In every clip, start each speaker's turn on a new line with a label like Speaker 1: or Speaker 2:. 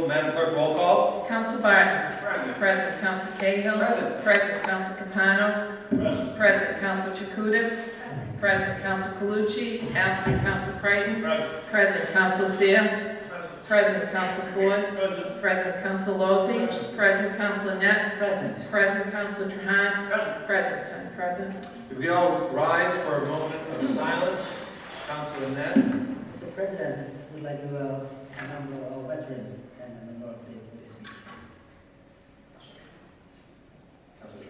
Speaker 1: approval. Madam Clerk, roll call.
Speaker 2: Counsel Barton.
Speaker 3: Present.
Speaker 2: Present Counsel Cahill.
Speaker 1: Present.
Speaker 2: Present Counsel Capano.
Speaker 3: Present.
Speaker 2: Present Counsel Chakutis. Present Counsel Calucci. Absent Counsel Creighton.
Speaker 3: Present.
Speaker 2: Present Counsel Seer.
Speaker 3: Present.
Speaker 2: Present Counsel Ford.
Speaker 3: Present.
Speaker 2: Present Counsel Lozey. Present Counsel Net.
Speaker 4: Present.
Speaker 2: Present Counsel Trahan.
Speaker 3: Present.
Speaker 2: Present, 10 present.
Speaker 1: If we could all rise for a moment of silence. Councilor Net.
Speaker 4: Mr. President, we'd like to honor our veterans and Memorial Day for this week.
Speaker 1: Councilor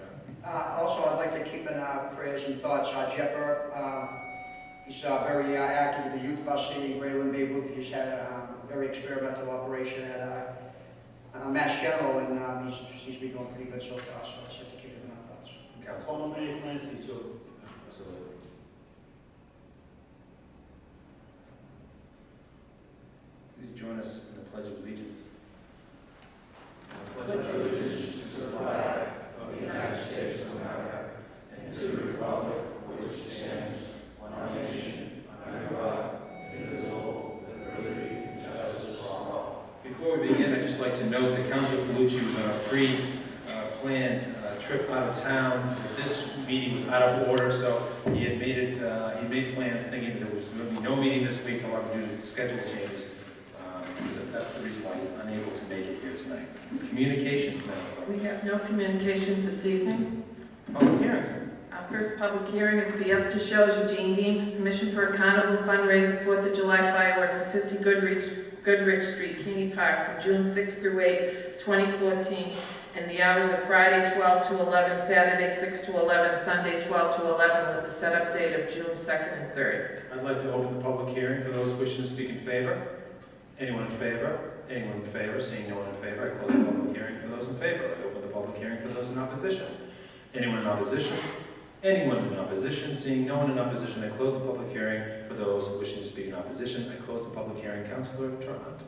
Speaker 1: Trahan.
Speaker 5: Also, I'd like to keep in our prayers and thoughts Jeffer. He's very active with the youth of our city in Grayland, Bay Booth. He's had a very experimental operation at Mass General, and he's been doing pretty good so far, so I'd like to keep him in our thoughts.
Speaker 1: Council.
Speaker 3: Former Mayor Clancy, too.
Speaker 1: Absolutely. Please join us in the Pledge of Allegiance. I pledge allegiance to the flag of the United States of America and to the republic for which it stands, one nation, under God, indivisible, with liberty and justice for all. Before we begin, I'd just like to note that Councilor Calucci was on a pre-planned trip out of town. This meeting was out of order, so he had made plans thinking that there was going to be no meeting this week, however, due to schedule changes. That's the reason why he's unable to make it here tonight. Communications, Madam Clerk.
Speaker 2: We have no communications this evening.
Speaker 1: Public hearings.
Speaker 2: Our first public hearing is Fiesta Shows Eugene Dean for permission for a carnival fundraiser 4th of July fireworks at 50 Goodrich Street, Keeney Park, from June 6 through 8, 2014, and the hours are Friday 12 to 11, Saturday 6 to 11, Sunday 12 to 11, with the setup date of June 2nd and 3rd.
Speaker 1: I'd like to open the public hearing for those wishing to speak in favor. Anyone in favor? Anyone in favor? Seeing no one in favor, I close the public hearing for those in favor. I open the public hearing for those in opposition. Anyone in opposition? Anyone in opposition? Seeing no one in opposition, I close the public hearing for those wishing to speak in opposition. I close the public hearing. Councilor Trahan.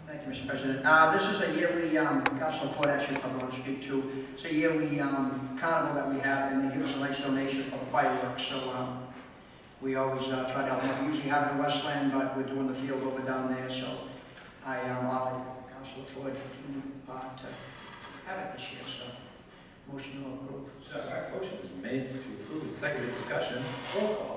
Speaker 5: Thank you, Mr. President. This is a yearly, Councilor Ford actually probably want to speak to. It's a yearly carnival that we have, and they give us a nice donation for the fireworks. So we always try to help them. We usually have it in Westland, but we're doing the field over down there. So I offered Councilor Ford to have it this year. So motion to approve.
Speaker 1: Motion is made to approve and seconded. Discussion. Roll call.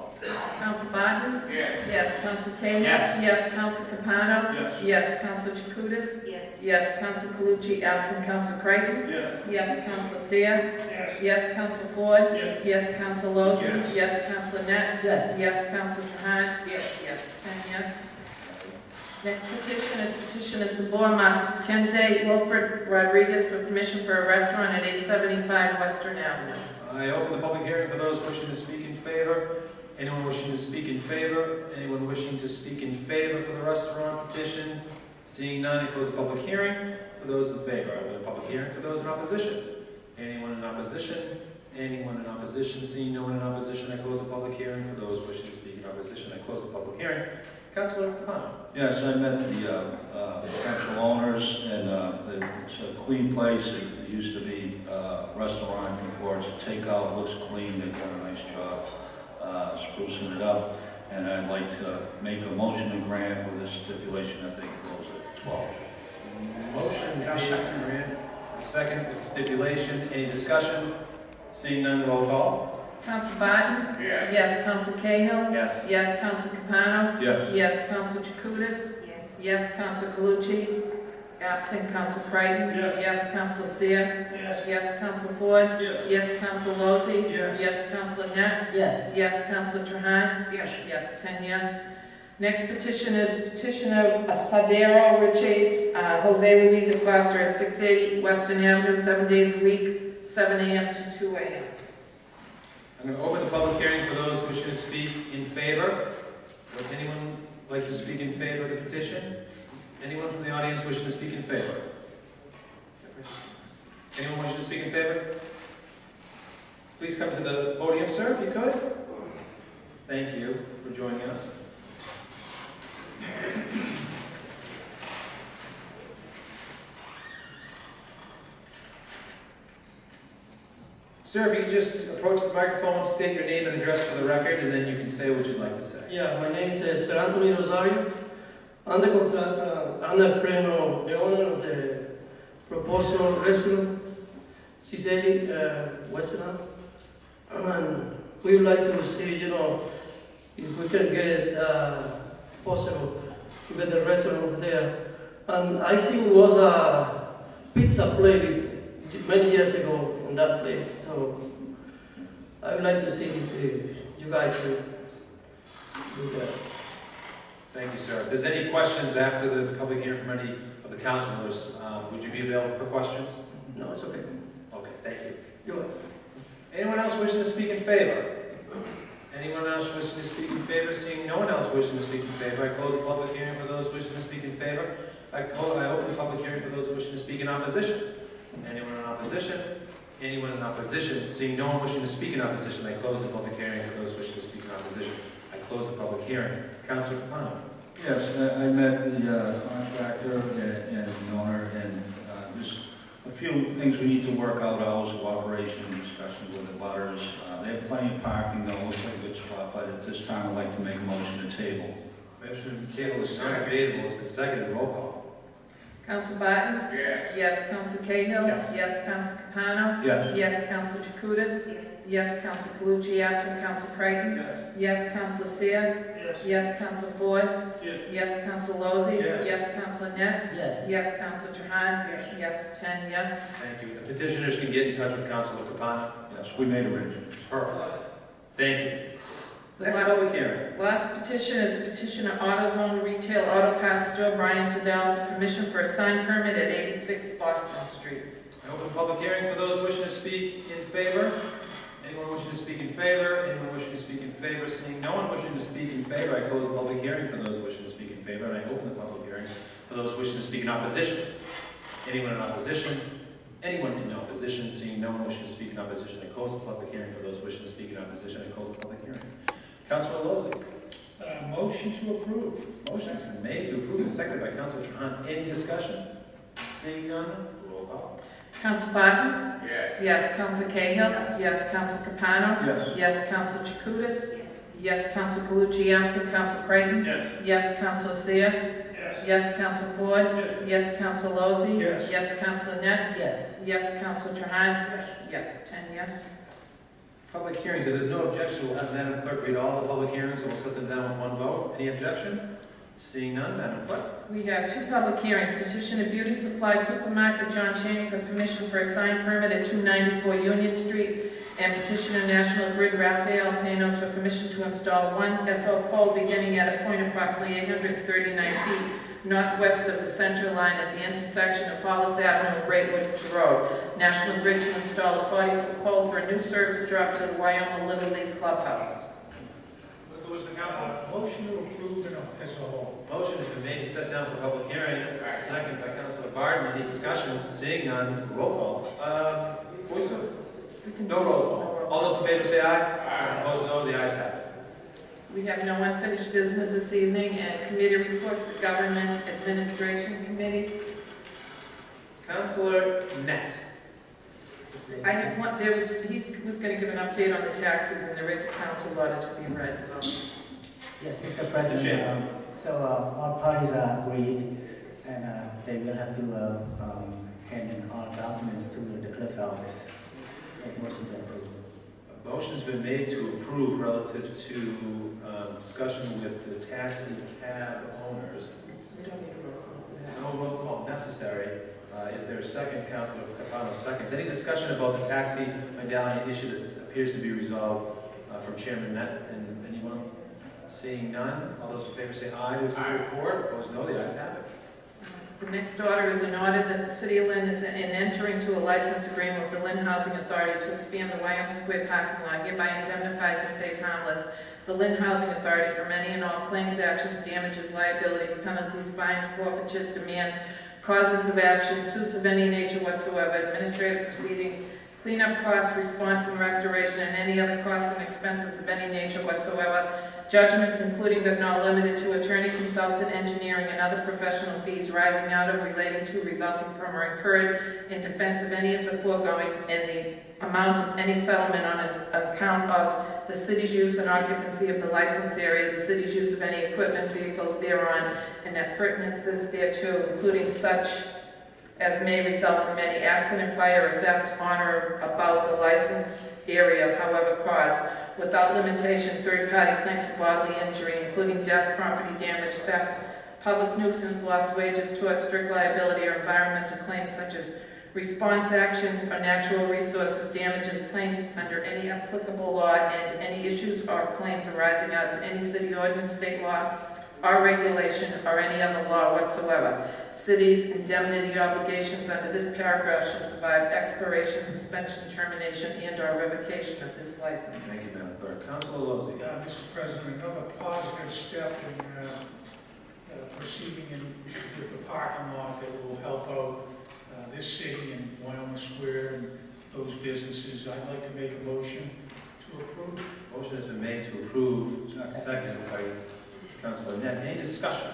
Speaker 2: Counsel Barton?
Speaker 3: Yes.
Speaker 2: Yes. Counsel Cahill?
Speaker 3: Yes.
Speaker 2: Yes. Counsel Capano?
Speaker 3: Yes.
Speaker 2: Yes. Counsel Chakutis?
Speaker 4: Yes.
Speaker 2: Yes. Counsel Calucci, absent Counsel Creighton?
Speaker 3: Yes.
Speaker 2: Yes. Counsel Seer?
Speaker 3: Yes.
Speaker 2: Yes. Counsel Ford?
Speaker 3: Yes.
Speaker 2: Yes. Counsel Lozey?
Speaker 3: Yes.
Speaker 2: Yes. Counsel Net?
Speaker 4: Yes.
Speaker 2: Yes. Counsel Trahan?
Speaker 5: Yes.
Speaker 2: Yes. 10 yes. Next petition is petition of Saborma Kenze Wilfred Rodriguez for permission for a restaurant at 875 Western Avenue.
Speaker 1: I open the public hearing for those wishing to speak in favor. Anyone wishing to speak in favor? Anyone wishing to speak in favor for the restaurant petition? Seeing none, I close the public hearing for those in favor. I open the public hearing for those in opposition. Anyone in opposition? Anyone in opposition? Seeing no one in opposition, I close the public hearing for those wishing to speak in opposition. I close the public hearing. Councilor Capano.
Speaker 6: Yes, I met the potential owners, and it's a clean place. It used to be a restaurant before. It's a takeout. It looks clean. They've done a nice job sprucing it up. And I'd like to make a motion to grant with this stipulation that they close at 12.
Speaker 1: Motion, Councilor Grant. Second with stipulation. Any discussion? Seeing none, roll call.
Speaker 2: Counsel Barton?
Speaker 3: Yes.
Speaker 2: Yes. Counsel Cahill?
Speaker 1: Yes.
Speaker 2: Yes. Counsel Capano?
Speaker 6: Yes.
Speaker 2: Yes. Counsel Chakutis?
Speaker 4: Yes.
Speaker 2: Yes. Counsel Calucci, absent Counsel Creighton?
Speaker 3: Yes.
Speaker 2: Yes. Counsel Seer?
Speaker 3: Yes.
Speaker 2: Yes. Counsel Ford?
Speaker 3: Yes.
Speaker 2: Yes. Counsel Lozey?
Speaker 3: Yes.
Speaker 2: Yes. Counsel Net?
Speaker 4: Yes.
Speaker 2: Yes. Counsel Trahan?
Speaker 5: Yes.
Speaker 2: Yes. 10 yes. Next petition is petition of Asadero Riches, Jose Luis Acosta at 680 Western Avenue, 7 days a week, 7 a.m. to 2 a.m.
Speaker 1: I'm going to open the public hearing for those wishing to speak in favor. Would anyone like to speak in favor of the petition? Anyone from the audience wishing to speak in favor? Anyone wishing to speak in favor? Please come to the podium, sir, if you could. Thank you for joining us. Sir, if you could just approach the microphone, state your name and address for the record, and then you can say what you'd like to say.
Speaker 7: Yeah, my name is Sir Anthony Rosario. I'm the contractor, I'm the friend of the owner of the
Speaker 3: proposal restaurant, Ciseri, restaurant. And we would like to see, if we can get it possible to get the restaurant over there. And I think it was a pizza place many years ago in that place. So I would like to see if you guys can do that.
Speaker 1: Thank you, sir. If there's any questions after the public hearing from any of the councilors, would you be available for questions?
Speaker 3: No, it's okay.
Speaker 1: Okay, thank you.
Speaker 3: You're welcome.
Speaker 1: Anyone else wishing to speak in favor? Anyone else wishing to speak in favor? Seeing no one else wishing to speak in favor, I close the public hearing for those wishing to speak in favor. I open the public hearing for those wishing to speak in opposition. Anyone in opposition? Anyone in opposition? Seeing no one wishing to speak in opposition, I close the public hearing for those wishing to speak in opposition. I close the public hearing. Councilor Capano.
Speaker 6: Yes, I met the contractor and the owner, and just a few things we need to work out, hours of operation, discussions with the butters. They have plenty of parking, though, looks like a good spot, but at this time, I'd like to make a motion to table.
Speaker 1: Motion to table is not debatable. It's been seconded. Roll call.
Speaker 2: Council Barton?
Speaker 1: Yes.
Speaker 2: Yes, Council Cahill?
Speaker 1: Yes.
Speaker 2: Yes, Council Capano?
Speaker 6: Yes.
Speaker 2: Yes, Council Jacutis? Yes. Yes, Council Calucci, absent Council Creighton?
Speaker 1: Yes.
Speaker 2: Yes, Council Seer?
Speaker 3: Yes.
Speaker 2: Yes, Council Ford?
Speaker 3: Yes.
Speaker 2: Yes, Council Lozey?
Speaker 1: Yes.
Speaker 2: Yes, Council Net?
Speaker 4: Yes.
Speaker 2: Yes, Council Trahan? Yes, 10 yes.
Speaker 1: Thank you. The petitioners can get in touch with Councilor Capano.
Speaker 6: Yes, we made arrangements.
Speaker 1: Perfect. Thank you.
Speaker 2: The
Speaker 1: Next
Speaker 2: la-
Speaker 1: public hearing.
Speaker 2: Last petition is a petition of AutoZone Retail Auto Parts Store, Brian Sedell, for permission for a sign permit at 86 Boston Street.
Speaker 1: I open the public hearing for those wishing to speak in favor. Anyone wishing to speak in favor? Anyone wishing to speak in favor? Seeing no one wishing to speak in favor, I close the public hearing for those wishing to speak in favor, and I open the public hearing for those wishing to speak in opposition. Anyone in opposition? Anyone in opposition? Seeing no one wishing to speak in opposition, I close the public hearing for those wishing to speak in opposition. I close the public hearing. Councilor Lozey.
Speaker 3: Motion to approve.
Speaker 1: Motion's been made to approve, seconded by Councilor Trahan. Any discussion? Seeing none, roll call.
Speaker 2: Council Barton?
Speaker 1: Yes.
Speaker 2: Yes, Council Cahill? Yes, Council Capano?
Speaker 6: Yes.
Speaker 2: Yes, Council Jacutis? Yes, Council Calucci, absent Council Creighton?
Speaker 1: Yes.
Speaker 2: Yes, Council Seer?
Speaker 1: Yes.
Speaker 2: Yes, Council Ford?
Speaker 1: Yes.
Speaker 2: Yes, Council Lozey?
Speaker 1: Yes.
Speaker 2: Yes, Council Net?
Speaker 4: Yes.
Speaker 2: Yes, Council Trahan? Yes, 10 yes.
Speaker 1: Public hearings, if there's no objection, we'll have Madam Clerk read all the public hearings, and we'll set them down with one vote. Any objection? Seeing none, Madam Clerk.
Speaker 2: We have two public hearings. Petition of Beauty Supply Supermarket, John Chaney, for permission for a sign permit at 294 Union Street, and petition of National Grid Rafael Panos for permission to install one SO pole beginning at a point approximately 839 feet northwest of the center line at the intersection of Hollis Avenue and Great Woods Road. National Grid to install a 40-foot pole for a new service drop to the Wyoming Little League Clubhouse.
Speaker 1: What's the wish of the council?
Speaker 3: Motion to approve as a whole.
Speaker 1: Motion has been made to set down for public hearing. Second by Councilor Barton. Any discussion? Seeing none, roll call. Voice vote.
Speaker 2: We can
Speaker 1: No roll call. All those in favor say aye. Aye. Opposed, no. The ayes have it.
Speaker 2: We have no unfinished business this evening, and committee reports, the Government Administration Committee.
Speaker 1: Councilor Net.
Speaker 2: I have one, he was gonna give an update on the taxes, and there is a council order to be read, so.
Speaker 4: Yes, Mr.
Speaker 1: Chair.
Speaker 4: President. All parties are agreed, and they will have to hand in all documents to the clerk's office. Make motion to approve.
Speaker 1: A motion's been made to approve relative to discussion with the taxi cab owners.
Speaker 2: We don't need a roll call for that.
Speaker 1: No roll call necessary. Is there a second? Councilor Capano seconds. Any discussion about the taxi medallion issue that appears to be resolved from Chairman Net and anyone? Seeing none, all those in favor say aye to accept the report. Opposed, no. The ayes have it.
Speaker 2: The next order is an order that the City of Lynn is in entering to a license agreement with the Lynn Housing Authority to expand the Wyoming Square parking lot, hereby indemnifies and save harmless the Lynn Housing Authority from any and all claims, actions, damages, liabilities, penalties, fines, forfeitures, demands, causes of action, suits of any nature whatsoever, administrative proceedings, cleanup costs, response and restoration, and any other costs and expenses of any nature whatsoever, judgments including but not limited to attorney, consultant, engineering, and other professional fees rising out of, relating to, resulting from, or incurred in defense of any of the foregoing, and the amount of any settlement on account of the city's use and occupancy of the license area, the city's use of any equipment, vehicles thereon, and appurtenances thereto, including such as may result from any accident, fire, or theft on or about the licensed area, however caused, without limitation, third-party claims for bodily injury, including death, property damage, theft, public nuisance, lost wages, tort, strict liability, or environmental claims such as response actions or natural resources damages, claims under any applicable law, and any issues or claims arising out of any city ordinance, state law, or regulation, or any other law whatsoever. City's indemnity obligations under this paragraph shall survive expiration, suspension, termination, and/or revocation of this license.
Speaker 7: Thank you, Madam Clerk. Councilor Lozey.
Speaker 1: Mr. President, another positive step in proceeding with the parking lot that will help out this city and Wyoming Square and those businesses. I'd like to make a motion to approve.
Speaker 7: Motion has been made to approve, seconded by Councilor Net. Any discussion?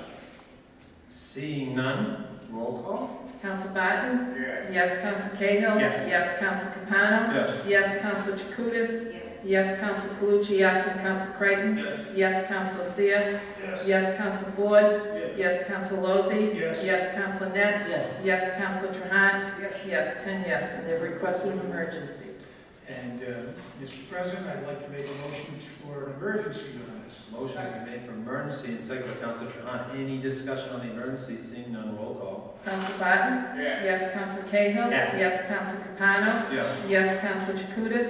Speaker 7: Seeing none, roll call.
Speaker 2: Counsel Barton?
Speaker 1: Yes.
Speaker 2: Yes. Counsel Cahill?
Speaker 7: Yes.
Speaker 2: Yes. Counsel Capano?
Speaker 7: Yes.
Speaker 2: Yes. Counsel Chakutis? Yes. Counsel Calucci, absent Counsel Creighton?
Speaker 1: Yes.
Speaker 2: Yes. Counsel Seer?
Speaker 1: Yes.
Speaker 2: Yes. Counsel Ford?
Speaker 1: Yes.
Speaker 2: Yes. Counsel Lozey?
Speaker 1: Yes.
Speaker 2: Yes. Counsel Net?
Speaker 3: Yes.
Speaker 2: Yes. Counsel Trahan?
Speaker 5: Yes.
Speaker 2: Yes. 10 yes, and they've requested an emergency.
Speaker 1: And, Mr. President, I'd like to make a motion for an emergency on this.
Speaker 7: Motion has been made for emergency and seconded by Councilor Trahan. Any discussion on the emergency? Seeing none, roll call.
Speaker 2: Counsel Barton?
Speaker 1: Yes.
Speaker 2: Yes. Counsel Cahill?
Speaker 7: Yes.
Speaker 2: Yes. Counsel Capano?
Speaker 7: Yes.
Speaker 2: Yes. Counsel Chakutis?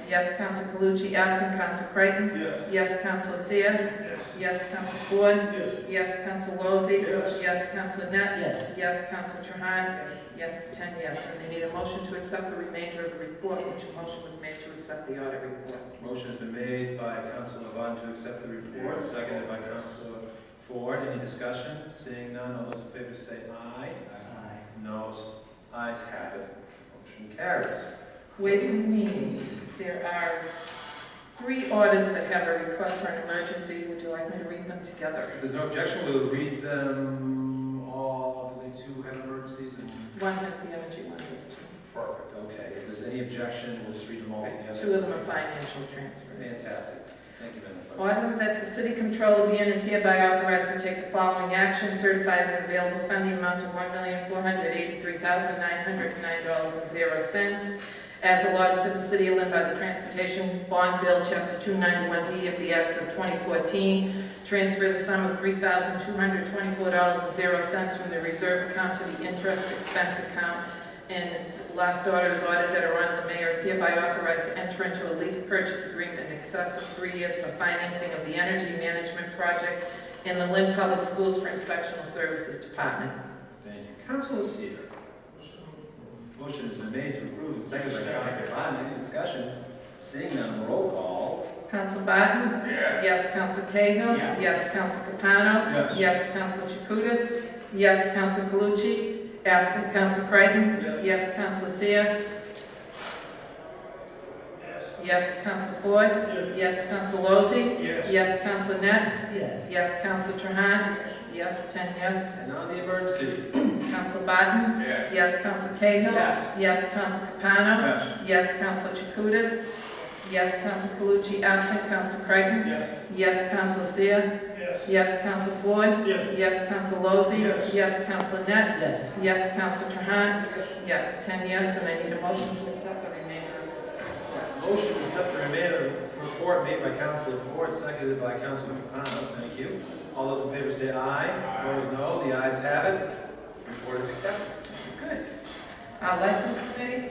Speaker 2: Yes. Counsel Calucci, absent Counsel Creighton?
Speaker 1: Yes.
Speaker 2: Yes. Counsel Seer?
Speaker 1: Yes.
Speaker 2: Yes. Counsel Ford?
Speaker 1: Yes.
Speaker 2: Yes. Counsel Lozey?
Speaker 1: Yes.
Speaker 2: Yes. Counsel Net?
Speaker 3: Yes.
Speaker 2: Yes. Counsel Trahan? Yes. 10 yes, and they need a motion to accept the remainder of the report, which a motion was made to accept the audit report.
Speaker 7: Motion has been made by Councilor Vaughn to accept the report, seconded by Councilor Ford. Any discussion? Seeing none, all those in favor say aye.
Speaker 3: Aye.
Speaker 7: No. Ayes have it. Motion carries.
Speaker 2: Ways and Means, there are 3 orders that have a request for an emergency. Would you like me to read them together?
Speaker 7: If there's no objection, we'll read them all. Do they two have emergencies? And
Speaker 2: One has the energy, one has 2.
Speaker 7: perfect. Okay. If there's any objection, we'll just read them all together.
Speaker 2: 2 of them are financial transfers.
Speaker 7: Fantastic. Thank you, Madam Clerk.
Speaker 2: Order that the city controller be and is hereby authorized to take the following action: certifies an available funding amount of $1,483,909.00 as allotted to the city of Lynn by the Transportation Bond Bill, Chapter 291D of the Acts of 2014. Transfer the sum of $3,224.00 from the reserve account to the interest expense account. And last order is ordered that the mayor is hereby authorized to enter into a lease purchase agreement in excess of 3 years for financing of the energy management project in the Lynn Public Schools for Inspectional Services Department.
Speaker 7: Thank you. Councilor Seer. Motion has been made to approve and seconded by Councilor Vaughn. Any discussion? Seeing none, roll call.
Speaker 2: Counsel Barton?
Speaker 1: Yes.
Speaker 2: Yes. Counsel Cahill?
Speaker 7: Yes.
Speaker 2: Yes. Counsel Capano?
Speaker 7: Yes.
Speaker 2: Yes. Counsel Chakutis? Yes. Counsel Calucci? Absent Counsel Creighton?
Speaker 1: Yes.
Speaker 2: Yes. Counsel Seer?
Speaker 1: Yes.
Speaker 2: Yes. Counsel Ford?
Speaker 1: Yes.
Speaker 2: Yes. Counsel Lozey?
Speaker 1: Yes.
Speaker 2: Yes. Counsel Net?
Speaker 3: Yes.
Speaker 2: Yes. Counsel Trahan? Yes. 10 yes.
Speaker 7: And on the emergency.
Speaker 2: Counsel Barton?
Speaker 1: Yes.
Speaker 2: Yes. Counsel Cahill?
Speaker 7: Yes.
Speaker 2: Yes. Counsel Capano?
Speaker 7: Yes.
Speaker 2: Yes. Counsel Chakutis? Yes. Counsel Calucci, absent Counsel Creighton?
Speaker 1: Yes.
Speaker 2: Yes. Counsel Seer?
Speaker 1: Yes.
Speaker 2: Yes. Counsel Ford?
Speaker 1: Yes.
Speaker 2: Yes. Counsel Lozey?
Speaker 1: Yes.
Speaker 2: Yes. Counsel Net?
Speaker 3: Yes.
Speaker 2: Yes. Counsel Trahan? Yes. 10 yes, and I need a motion to accept the remainder of the report.
Speaker 7: Motion to accept the remainder of the report made by Councilor Ford, seconded by Councilor Capano. Thank you. All those in favor say aye. Opposed, no. The ayes have it. Report is accepted.
Speaker 2: Good. License committee?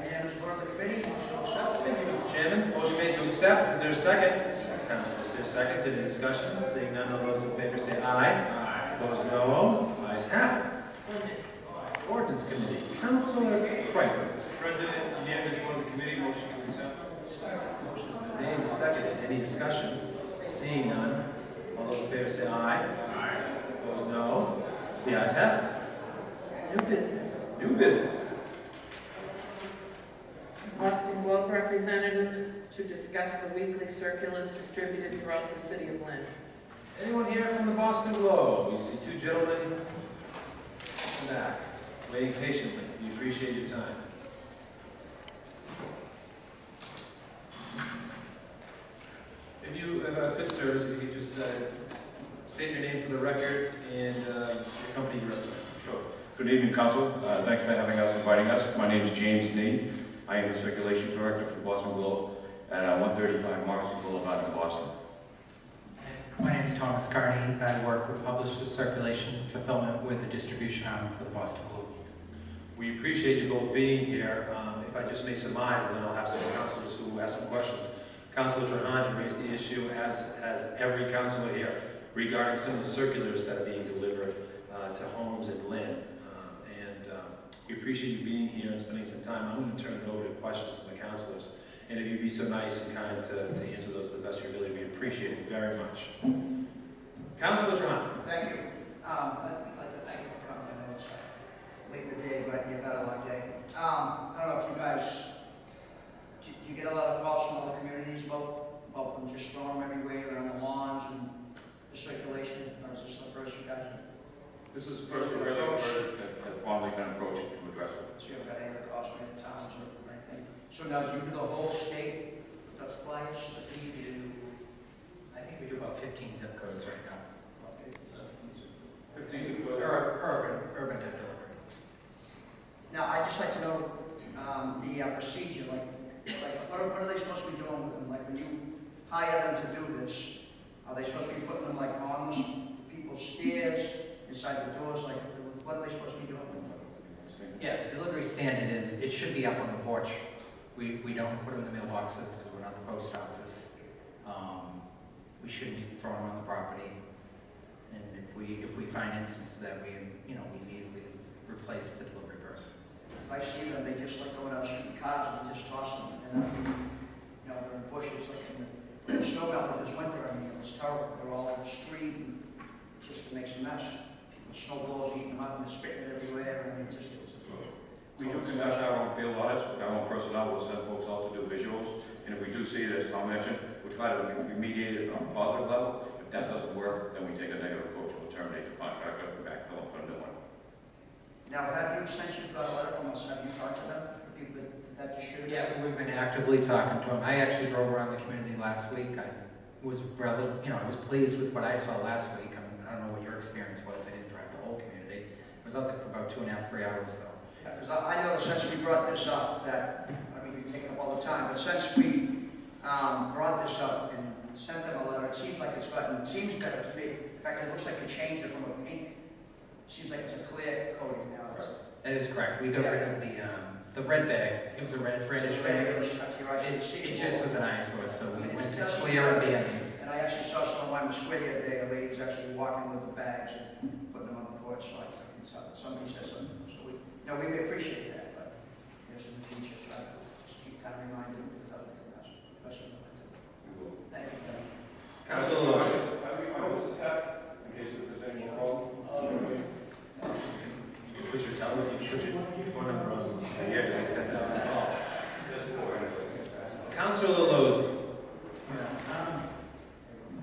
Speaker 5: Unanimous vote of the committee, motion to accept.
Speaker 7: Thank you, Mr. Chairman. Motion made to accept. Is there a second? Councilor Seer seconds. Any discussion? Seeing none, all those in favor say aye. Opposed, no. Ayes have it. Ordinance Committee. Councilor Creighton.
Speaker 1: President, unanimous vote of the committee, motion to accept.
Speaker 7: Motion's been made and seconded. Any discussion? Seeing none, all those in favor say aye. Opposed, no. The ayes have it.
Speaker 2: New business.
Speaker 7: New business.
Speaker 2: Boston Globe representative to discuss the weekly circulars distributed throughout the city of Lynn.
Speaker 7: Anyone here from the Boston Globe? We see 2 gentlemen in the back, waiting patiently. We appreciate your time. If you could, sir, if you could just state your name for the record and your company you represent.
Speaker 8: Sure. Good evening, Council. Thanks for inviting us. My name is James Nee. I am the Circulation Director for the Boston Globe at 135 Morrison Boulevard in Boston.
Speaker 9: My name is Thomas Carney. I work with Publishers Circulation Fulfillment with the distribution arm for the Boston Globe.
Speaker 7: We appreciate you both being here. If I just may surmise, and then I'll have some councilors who ask some questions. Councilor Trahan raised the issue, as has every councilor here, regarding some of the circulars that are being delivered to homes in Lynn. We appreciate you being here and spending some time. I'm going to turn it over to questions from the councilors. And if you'd be so nice and kind to answer those to the best of your ability, we appreciate it very much. Councilor Trahan.
Speaker 5: Thank you. I'd like to thank you for coming. I know it's late in the day, but you had a long day. I don't know if you guys, do you get a lot of calls from other communities about them just throwing them everywhere on the lawns and the circulation, or is this the first you guys?
Speaker 8: This is first we're really first have formally been approached to address it.
Speaker 5: So you haven't got any other calls from any towns or anything? So now, do you do the whole state, the flyers, the do?
Speaker 9: I think we do about 15 zip codes right now. Urban to delivery.
Speaker 5: Now, I'd just like to know the procedure, like what are they supposed to be doing with them? Like when you hire them to do this, are they supposed to be putting them like on people's stairs, inside the doors? Like, what are they supposed to be doing with them?
Speaker 9: Yeah, the delivery standard is it should be up on the porch. We don't put them in the mailboxes because we're not the post office. We shouldn't be throwing them on the property. And if we find instances that we immediately replace the delivery person.
Speaker 5: I see them, they just like go down the street in cars and just toss them. And they're in bushes, like in the snow belt this winter. I mean, it was terrible. They're all in the street and it just makes a mess. People, snow blowers eating them up and they're spitting it everywhere. I mean, it was
Speaker 8: We do conduct our own field audits. Our own personnel will send folks out to do visuals. And if we do see this, I'll mention, we try to remediate it on a positive level. If that doesn't work, then we take a negative approach. We'll terminate the contract and backfill it for a new one.
Speaker 5: Now, since you've got a letter from us, have you talked to them? People that distribute?
Speaker 9: Yeah, we've been actively talking to them. I actually drove around the community last week. I was I was pleased with what I saw last week. I don't know what your experience was. I didn't drive the whole community. I was out there for about 2.5, 3 hours though.
Speaker 5: Because I know since we brought this up that, I mean, we've taken up all the time, but since we brought this up and sent them a letter, it seems like it seems better to me. In fact, it looks like it changed it from a pink. It seems like it's a clear coating now.
Speaker 9: That is correct. We got rid of the red bag. It was a reddish bag. It just was an eyesore, so we went to clear and banning.
Speaker 5: And I actually saw someone on the square the other day, a lady was actually walking with the bags and putting them on the porch, so I think somebody said something. No, we appreciate that, but I guess in the future, try to just keep kind of reminding them of other things, especially in the winter. Thank you, Kevin.
Speaker 7: Councilor Lewis.
Speaker 8: I was tapped in case there's any more problem.
Speaker 7: You put your telephone, you put your phone number on here, like 10,000 calls. Councilor Lewis.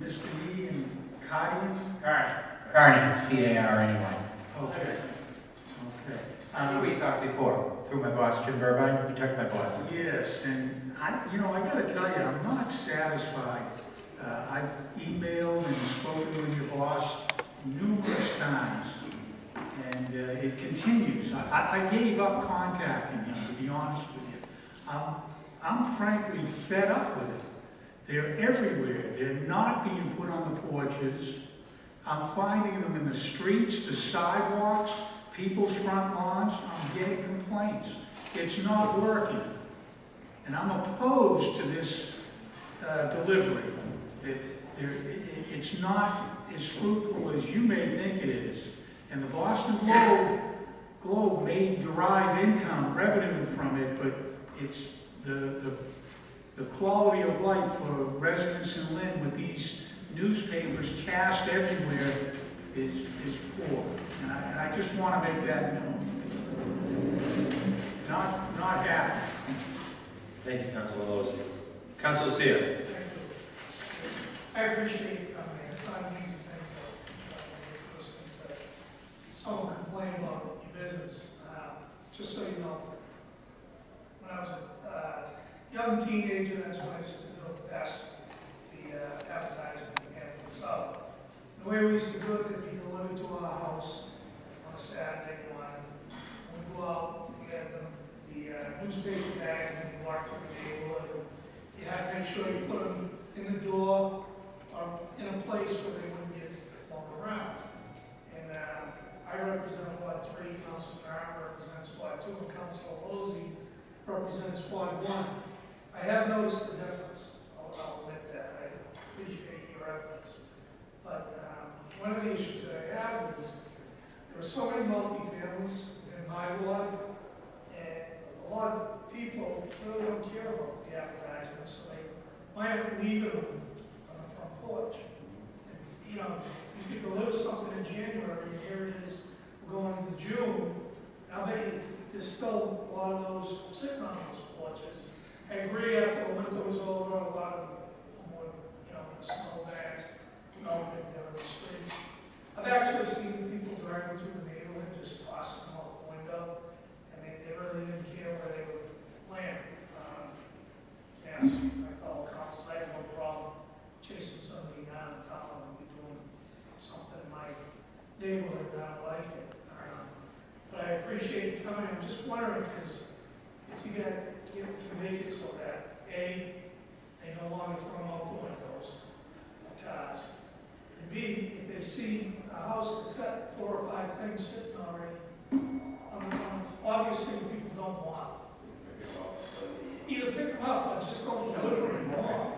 Speaker 10: Mr. Lee and Carney?
Speaker 9: Carney, C-A-R-N-E-Y.
Speaker 10: Okay.
Speaker 9: I think we talked before, through my boss, Jim Burbine. We talked to my boss.
Speaker 10: Yes, and I got to tell you, I'm not satisfied. I've emailed and spoken with your boss numerous times, and it continues. I gave up contacting him, to be honest with you. I'm frankly fed up with it. They're everywhere. They're not being put on the porches. I'm finding them in the streets, the sidewalks, people's front lawns. I'm getting complaints. It's not working. And I'm opposed to this delivery. It's not as fruitful as you may think it is. And the Boston Globe may derive income, revenue from it, but it's the quality of life for residents in Lynn with these newspapers cast everywhere is poor. And I just want to make that known. Not happy.
Speaker 7: Thank you, Councilor Lewis. Councilor Seer.
Speaker 11: I appreciate you coming here. It's not an easy thing to listen to someone complain about your business. Just so you know, when I was a young teenager, that's when I used to do the advertisement and everything. So the way we used to do it, it'd be delivered to our house on a Saturday morning. newspaper bags when you walk through the neighborhood. You have to make sure you put them in the door or in a place where they wouldn't get blown around. And I represent Ward 3, Council Carr represents Ward 2, and Council Lozzi represents Ward 1. I have noticed the difference. I'll admit that. I appreciate your efforts. But one of the issues that I have is there are so many multi-families in my ward, and a lot of people really don't care about the advertisements, so they wind up leaving them on the front porch. And, you know, you could deliver something in January, and here it is, we're going into June. I bet you there's still a lot of those sitting on those porches. I agree, after the winter was over, a lot of them would, you know, snow bags, melted down the streets. I've actually seen people driving through the neighborhood just tossing them out the window, and they really didn't care where they would land. Yes, my fellow council, I have no problem chasing somebody down and telling them we're doing something in my neighborhood that I don't like it. But I appreciate you coming. I'm just wondering, because if you can make it so that A, they no longer throw them out the windows of cars, and B, if they see a house that's got 4 or 5 things sitting already, obviously people don't want either pick them up or just go deliver them more.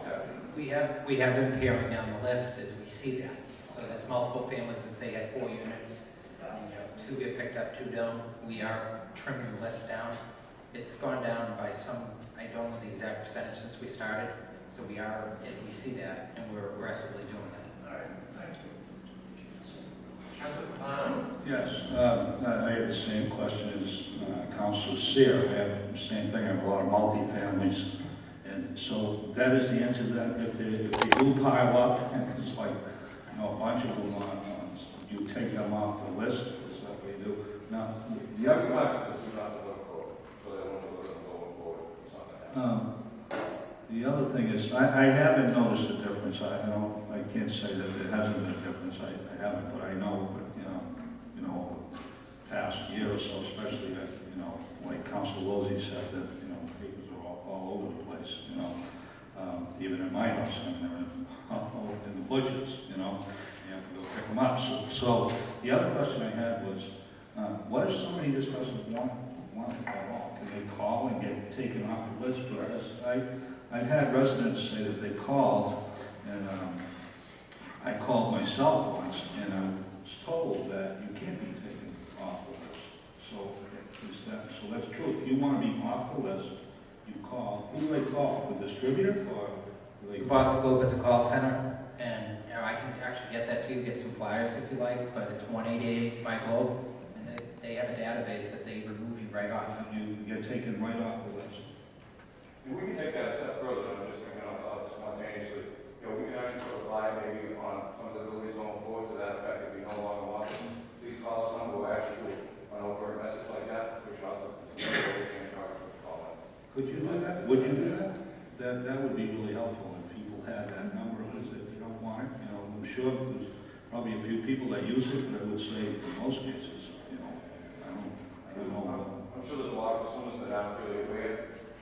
Speaker 9: We have been paring down the list as we see that. So there's multiple families that say have 4 units, and, 2 get picked up, 2 don't. We are trimming the list down. It's gone down by some, I don't know the exact percentage since we started. So we are, as we see that, and we're aggressively doing that.
Speaker 11: All right, thank you.
Speaker 7: Councilor Capano?
Speaker 6: Yes, I have the same question as Councilor Seer. I have the same thing. I have a lot of multi-families. And so that is the answer to that. If they do pile up, and it's like, a bunch of them you take them off the list. Is that what you do? Now, the other the other thing is, I haven't noticed a difference. I can't say that there hasn't been a difference. I haven't, but I know, over the past year or so, especially that, like Council Lozzi said, that, papers are all over the place, even in my house, I mean, they're in the bushes, you have to go pick them up. So the other question I had was, what if somebody just doesn't want it at all? Can they call and get taken off the list? Whereas I've had residents say that they called, and I called myself once, and I was told that you can't be taken off the list. So that's true. If you want to be off the list, you call. Who do they call? The distributor, or do they?
Speaker 9: Boston Globe is a call center, and I can actually get that to you, get some flyers if you like, but it's 188 by Globe, and they have a database that they remove you right off.
Speaker 6: And you get taken right off the list.
Speaker 8: And we can take that a step further. I'm just thinking of spontaneously. We can actually put a flyer maybe on some of the buildings going forward to that effect. If we no longer want this, please call us on. We'll actually do an overt message like that. Push out the call.
Speaker 6: Could you do that? Would you do that? That would be really helpful if people had that number. Because if you don't want it, I'm sure there's probably a few people that use it, but I would say in most cases, I don't know.
Speaker 8: I'm sure there's a lot of consumers that aren't really aware.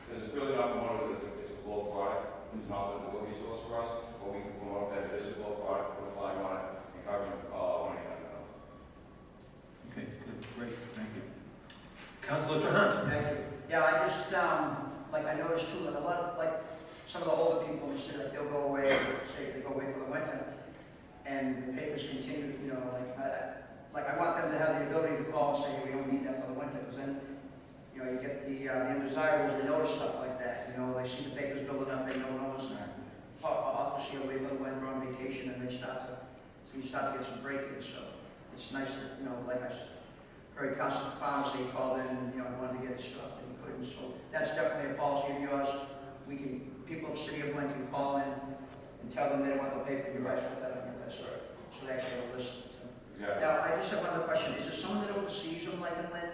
Speaker 8: There's really not one of it's a global product. It's not the delivery source for us, but we can promote that it is a global product, put a flag on it, encourage them to call 1-800.
Speaker 6: Okay, good, great, thank you.
Speaker 7: Councilor Trahan?
Speaker 5: Thank you. Yeah, I just, I noticed too, that a lot of, some of the older people, they say, they'll go away, say they go away for the winter, and the papers continue, I want them to have the ability to call and say, we don't need that for the winter, because then, you get the undesirables, they notice stuff like that, they see the papers building up, they know no one's obviously away for the winter on vacation, and you start to get some breakage, so it's nice that, like I heard Councilor Capano say he called in and, wanted to get his stuff, and he couldn't, so that's definitely a policy of yours. People of the city of Lynn can call in and tell them they don't want the paper, you guys put that on your list, so they actually have a list.
Speaker 8: Yeah.
Speaker 5: Now, I just have one other question, is there someone that oversees them, like in Lynn?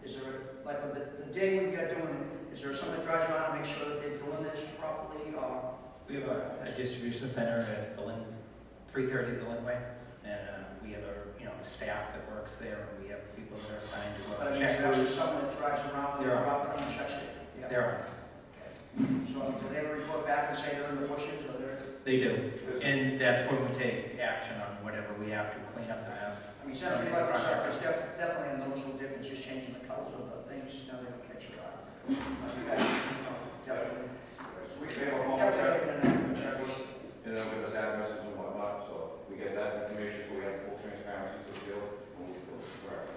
Speaker 5: Is there, the day when you're doing it, is there someone that drives around and makes sure that they're doing this properly, or?
Speaker 9: We have a distribution center at the Lynn, 330 the Lynn Way, and we have a staff that works there, and we have people that are assigned to go
Speaker 5: But I
Speaker 9: out
Speaker 5: mean,
Speaker 9: and check
Speaker 5: there's
Speaker 9: routes.
Speaker 5: someone that drives around and
Speaker 9: There are.
Speaker 5: dropping them and checks it.
Speaker 9: There are.
Speaker 5: So do they ever report back and say they're in the bushes or they're?
Speaker 9: They do. And that's when we take action on whatever we have to clean up the mess.
Speaker 5: I mean, since we brought this up, there's definitely a noticeable difference, just changing the colors of the things, now they don't catch your eye. Definitely.
Speaker 8: We have a home checklist, you know, with us addresses and whatnot, so we get that information, so we have full transparency to the field, and we feel correct.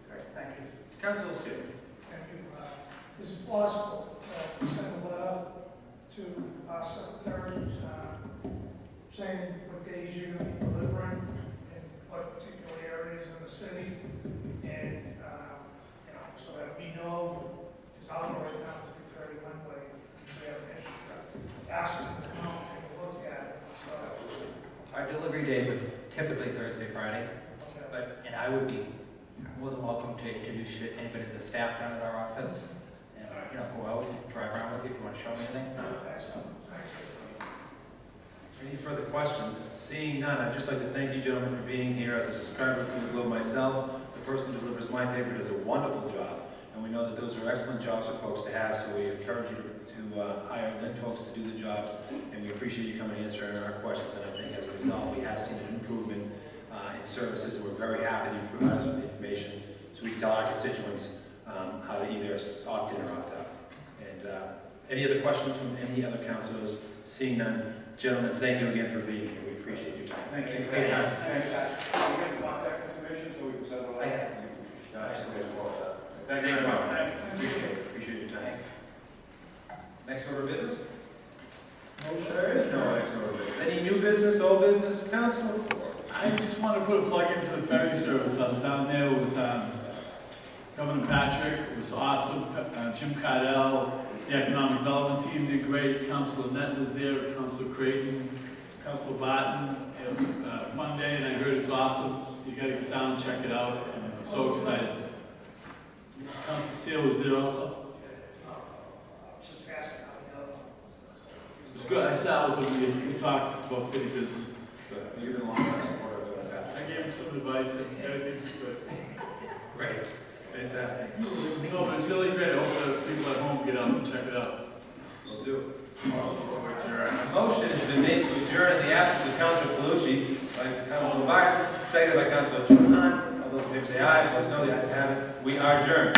Speaker 5: Great, thank you.
Speaker 7: Council Sue.
Speaker 11: Thank you. Is it possible to send a letter to our secretary saying what days you're going to be delivering in what particular areas in the city, and you know, so that we know, because I'll go right down to 330 Linway, if we have an issue, ask them to come and take a look at it. So,
Speaker 9: Our delivery days are typically Thursday, Friday,
Speaker 11: okay.
Speaker 9: and I would be more than welcome to introduce anybody to the staff down at our office. And, you know, go out and drive around with you if you want to show me anything.
Speaker 11: Excellent. Thank you.
Speaker 7: Any further questions? Seeing none, I'd just like to thank you gentlemen for being here. As a subscriber to the Globe myself, the person who delivers my paper does a wonderful job. And we know that those are excellent jobs for folks to have, so we encourage you to hire Lynn folks to do the jobs. And we appreciate you coming and answering our questions. And I think as a result, we have seen an improvement in services. We're very happy that you provide us with the information so we can tell our constituents how to either opt in or opt out. And any other questions from any other councilors? Seeing none, gentlemen, thank you again for being here. We appreciate your time.
Speaker 8: Thank you.
Speaker 7: Thanks for your time.
Speaker 8: Thanks, guys. Can we get the contact information so we can send it along?
Speaker 9: I have.
Speaker 8: Absolutely.
Speaker 7: Thank you. Thanks. Appreciate your time. Next order of business? There is no next order of business. Any new business, old business, council?
Speaker 12: I just want to put a plug in for the ferry service. I was down there with Governor Patrick. It was awesome. Jim Cardell, the economic development team did great. Councilor Nett was there, Councilor Creighton, Councilor Barton. It was a fun day, and I heard it's awesome. You got to get down and check it out. And I'm so excited. Councilor Seal was there also.
Speaker 11: Just asking how you know.
Speaker 12: It was good. I sat with him. We talked about city business.
Speaker 7: Good. You've been a long time supporter of that.
Speaker 12: I gave him some advice, and everything's good.
Speaker 7: Great. Fantastic.
Speaker 12: No, but it's really great. I hope that people at home get out and check it out.
Speaker 7: We'll do. Motion has been made to adjourn in the absence of Councilor Calucci by Councilor Barton, seconded by Councilor Trahan. All those in favor say aye. Opposed no. The ayes have it. We are adjourned.